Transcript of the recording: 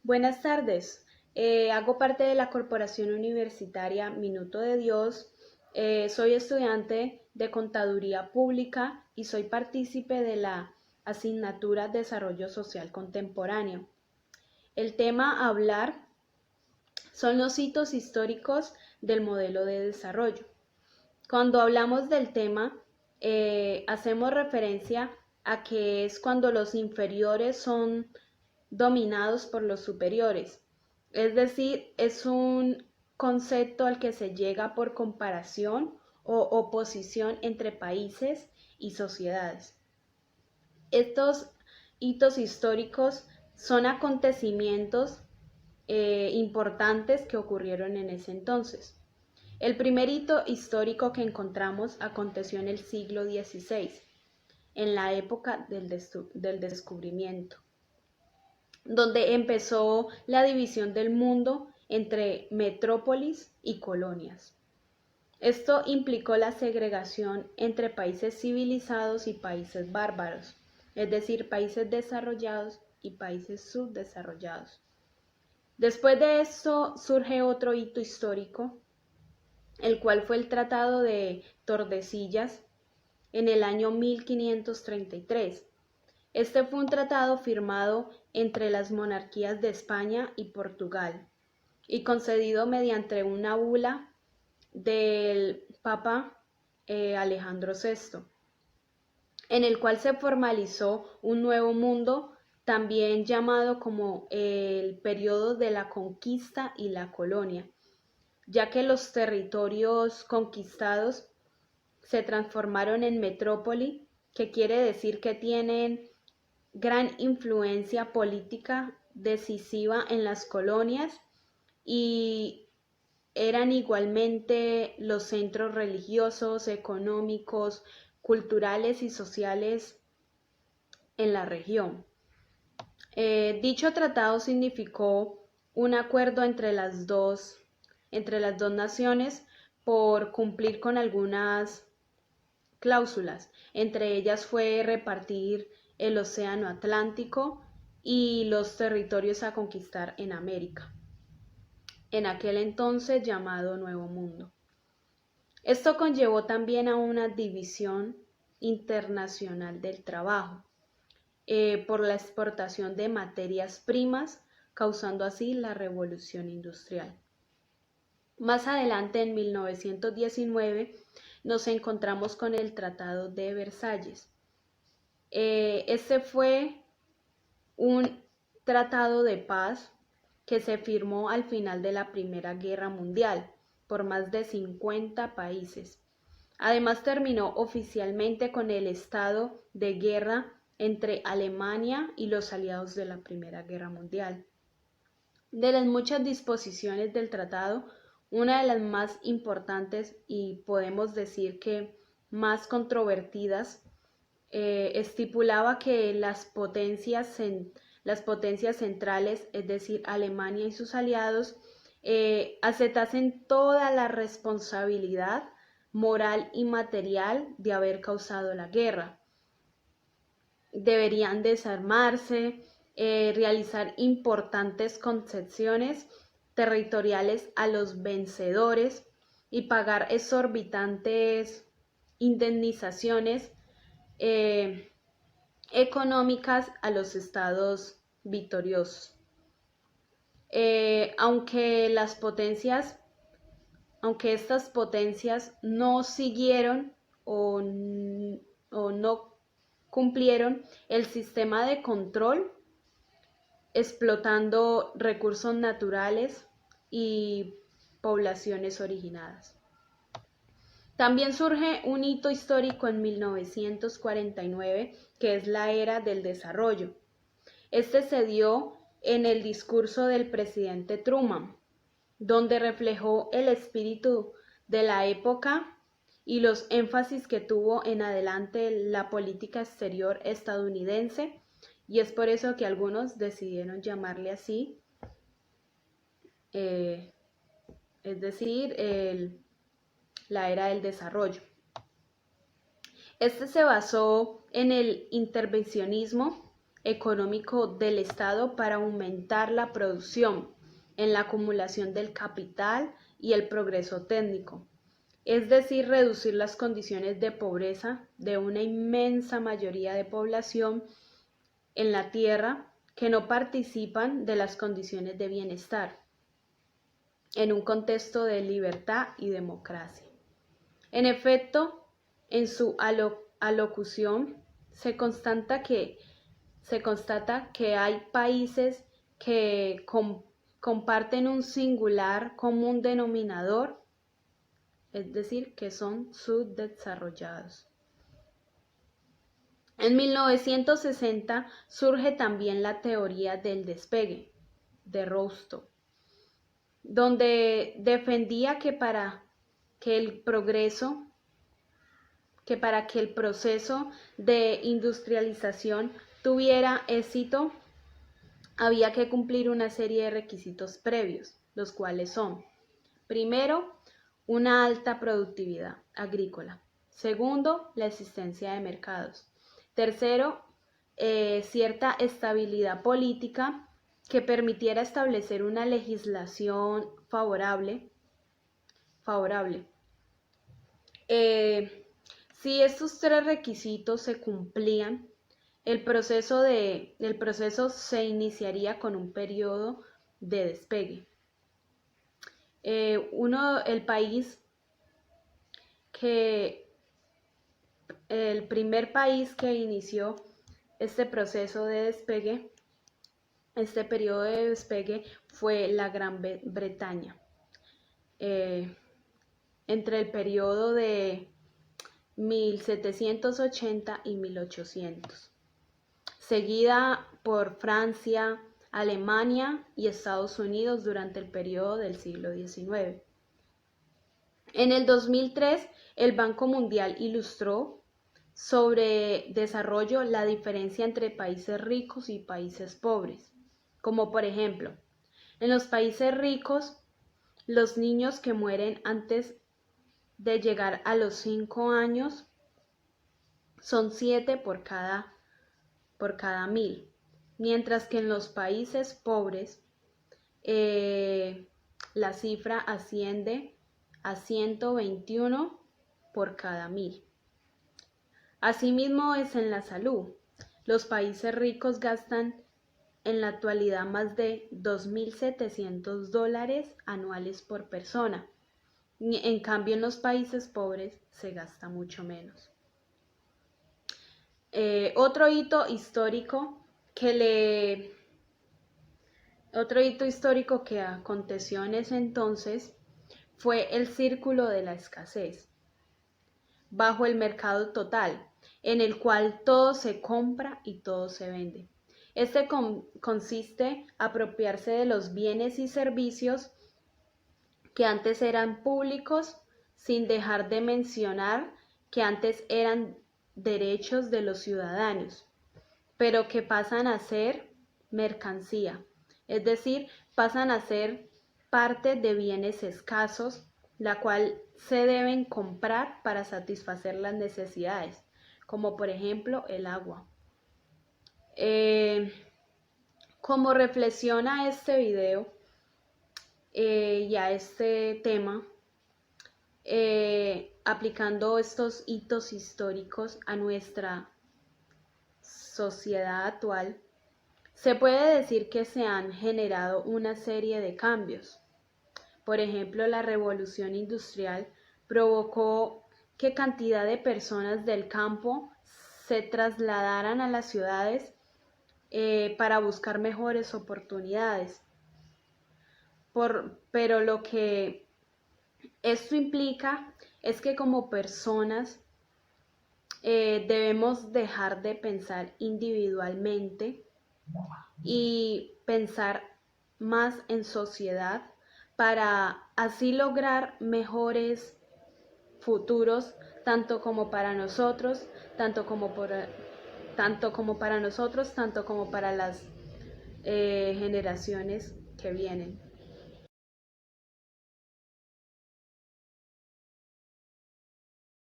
Buenas tardes. Hago parte de la Corporación Universitaria Minuto de Dios. Soy estudiante de Contaduría Pública y soy partícipe de la asignatura Desarrollo Social Contemporáneo. El tema a hablar son los hitos históricos del modelo de desarrollo. Cuando hablamos del tema, hacemos referencia a que es cuando los inferiores son dominados por los superiores. Es decir, es un concepto al que se llega por comparación o oposición entre países y sociedades. Estos hitos históricos son acontecimientos importantes que ocurrieron en ese entonces. El primer hito histórico que encontramos aconteció en el siglo XVI, en la época del descubrimiento, donde empezó la división del mundo entre metrópolis y colonias. Esto implicó la segregación entre países civilizados y países bárbaros, es decir, países desarrollados y países subdesarrollados. Después de esto surge otro hito histórico, el cual fue el Tratado de Tordesillas en el año 1533. Este fue un tratado firmado entre las monarquías de España y Portugal y concedido mediante una bula del Papa Alejandro VI, en el cual se formalizó un nuevo mundo, también llamado como el periodo de la conquista y la colonia, ya que los territorios conquistados se transformaron en metrópoli, que quiere decir que tienen gran influencia política decisiva en las colonias y eran igualmente los centros religiosos, económicos, culturales y sociales en la región. Dicho tratado significó un acuerdo entre las dos naciones por cumplir con algunas cláusulas. Entre ellas fue repartir el océano Atlántico y los territorios a conquistar en América, en aquel entonces llamado Nuevo Mundo. Esto conllevó también a una división internacional del trabajo por la exportación de materias primas, causando así la revolución industrial. Más adelante, en 1919, nos encontramos con el Tratado de Versalles. Este fue un tratado de paz que se firmó al final de la Primera Guerra Mundial por más de 50 países. Además, terminó oficialmente con el estado de guerra entre Alemania y los aliados de la Primera Guerra Mundial. De las muchas disposiciones del tratado, una de las más importantes y podemos decir que más controvertidas, estipulaba que las potencias centrales, es decir, Alemania y sus aliados, aceptasen toda la responsabilidad moral y material de haber causado la guerra. Deberían desarmarse, realizar importantes concesiones territoriales a los vencedores y pagar exorbitantes indemnizaciones económicas a los estados victoriosos. Aunque estas potencias no siguieron o no cumplieron el sistema de control, explotando recursos naturales y poblaciones originadas. También surge un hito histórico en 1949, que es la era del desarrollo. Este se dio en el discurso del presidente Truman, donde reflejó el espíritu de la época y los énfasis que tuvo en adelante la política exterior estadounidense, y es por eso que algunos decidieron llamarle así, es decir, la era del desarrollo. Este se basó en el intervencionismo económico del Estado para aumentar la producción, en la acumulación del capital y el progreso técnico, es decir, reducir las condiciones de pobreza de una inmensa mayoría de población en la tierra que no participan de las condiciones de bienestar, en un contexto de libertad y democracia. En efecto, en su alocución se constata que hay países que comparten un singular común denominador, es decir, que son subdesarrollados. En 1960 surge también la teoría del despegue de Rostow, donde defendía que para que el proceso de industrialización tuviera éxito, había que cumplir una serie de requisitos previos, los cuales son: primero, una alta productividad agrícola; segundo, la existencia de mercados; tercero, cierta estabilidad política que permitiera establecer una legislación favorable. Si estos tres requisitos se cumplían, el proceso se iniciaría con un periodo de despegue. El primer país que inició este proceso de despegue, este periodo de despegue, fue la Gran Bretaña. Entre el periodo de 1780 y 1800, seguida por Francia, Alemania y Estados Unidos durante el periodo del siglo XIX. En el 2003, el Banco Mundial ilustró sobre desarrollo la diferencia entre países ricos y países pobres, como por ejemplo, en los países ricos, los niños que mueren antes de llegar a los 5 años son 7 por cada 1000, mientras que en los países pobres la cifra asciende a 121 por cada 1000. Asimismo es en la salud. Los países ricos gastan en la actualidad más de $2.700 anuales por persona. En cambio, en los países pobres se gasta mucho menos. Otro hito histórico que aconteció en ese entonces fue el círculo de la escasez, bajo el mercado total, en el cual todo se compra y todo se vende. Este consiste en apropiarse de los bienes y servicios que antes eran públicos, sin dejar de mencionar que antes eran derechos de los ciudadanos, pero que pasan a ser mercancía, es decir, pasan a ser parte de bienes escasos, la cual se deben comprar para satisfacer las necesidades, como por ejemplo el agua. Como reflexiona este video y a este tema, aplicando estos hitos históricos a nuestra sociedad actual, se puede decir que se han generado una serie de cambios. Por ejemplo, la revolución industrial provocó que cantidad de personas del campo se trasladaran a las ciudades para buscar mejores oportunidades. Pero lo que esto implica es que como personas debemos dejar de pensar individualmente y pensar más en sociedad para así lograr mejores futuros, tanto como para nosotros, tanto como para las generaciones que vienen.